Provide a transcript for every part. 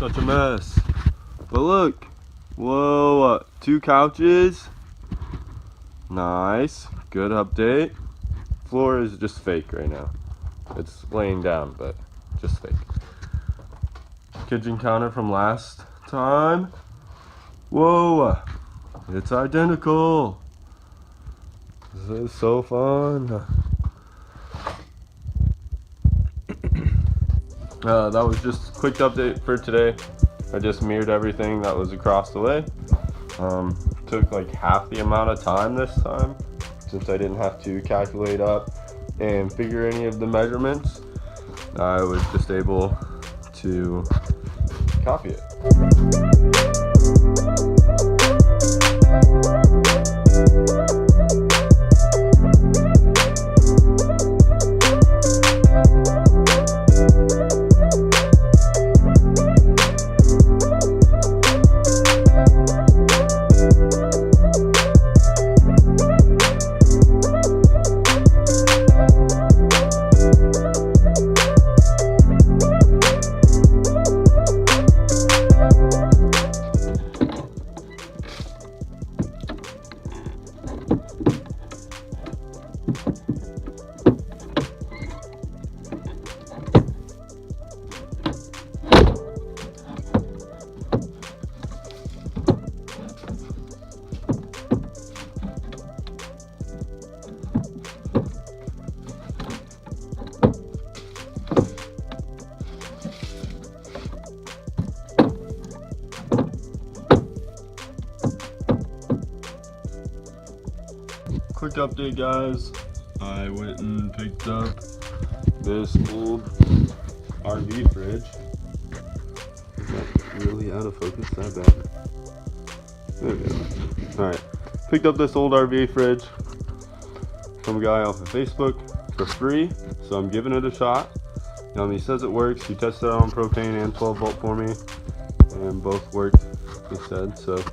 such a mess. But look, whoa, 2 couches. Nice, good update. Floor is just fake right now. It's laying down, but just fake. Kitchen counter from last time. Whoa, it's identical. This is so fun. That was just a quick update for today. I just mirrored everything that was across the way. Took like half the amount of time this time, since I didn't have to calculate up and figure any of the measurements. I was just able to copy it. Quick update, guys. I went and picked up this old RV fridge. Is that really out of focus that bad? There we go. Alright, picked up this old RV fridge from a guy off of Facebook for free, so I'm giving it a shot. He says it works. He tested it on propane and 12 volt for me, and both worked, he said. So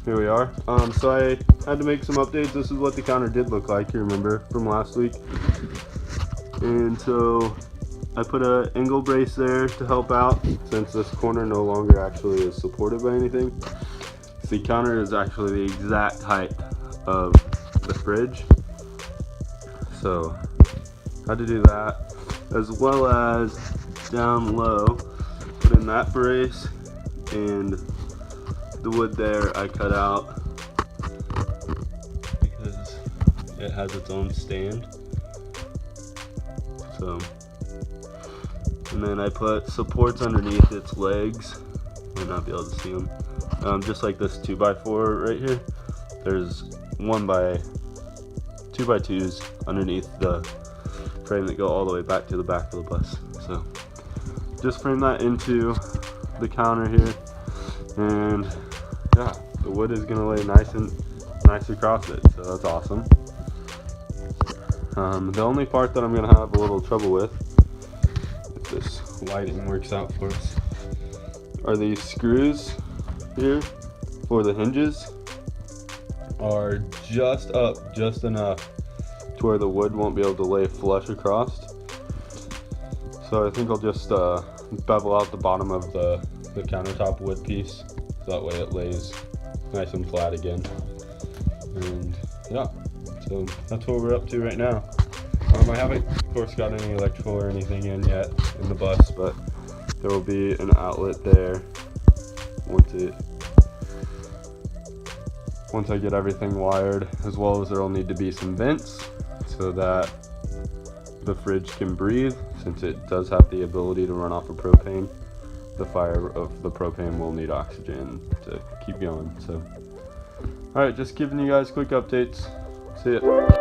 here we are. So I had to make some updates. This is what the counter did look like, you remember, from last week. And so I put an angle brace there to help out, since this corner no longer actually is supported by anything. The counter is actually the exact height of the fridge. So had to do that, as well as down low, put in that brace, and the wood there I cut out because it has its own stand. So, and then I put supports underneath its legs. You might not be able to see them. Just like this 2x4 right here. There's 2x2s underneath the frame that go all the way back to the back of the bus. So, just frame that into the counter here, and yeah, the wood is gonna lay nice across it, so that's awesome. The only part that I'm gonna have a little trouble with, if this lighting works out for us, are these screws here for the hinges. Are just up just enough to where the wood won't be able to lay flush across. So I think I'll just bevel out the bottom of the countertop wood piece, so that way it lays nice and flat again. And yeah, so that's what we're up to right now. I haven't, of course, got any electrical or anything in yet in the bus, but there will be an outlet there once I get everything wired, as well as there will need to be some vents so that the fridge can breathe, since it does have the ability to run off of propane. The fire of the propane will need oxygen to keep going. So, alright, just giving you guys quick updates. See ya.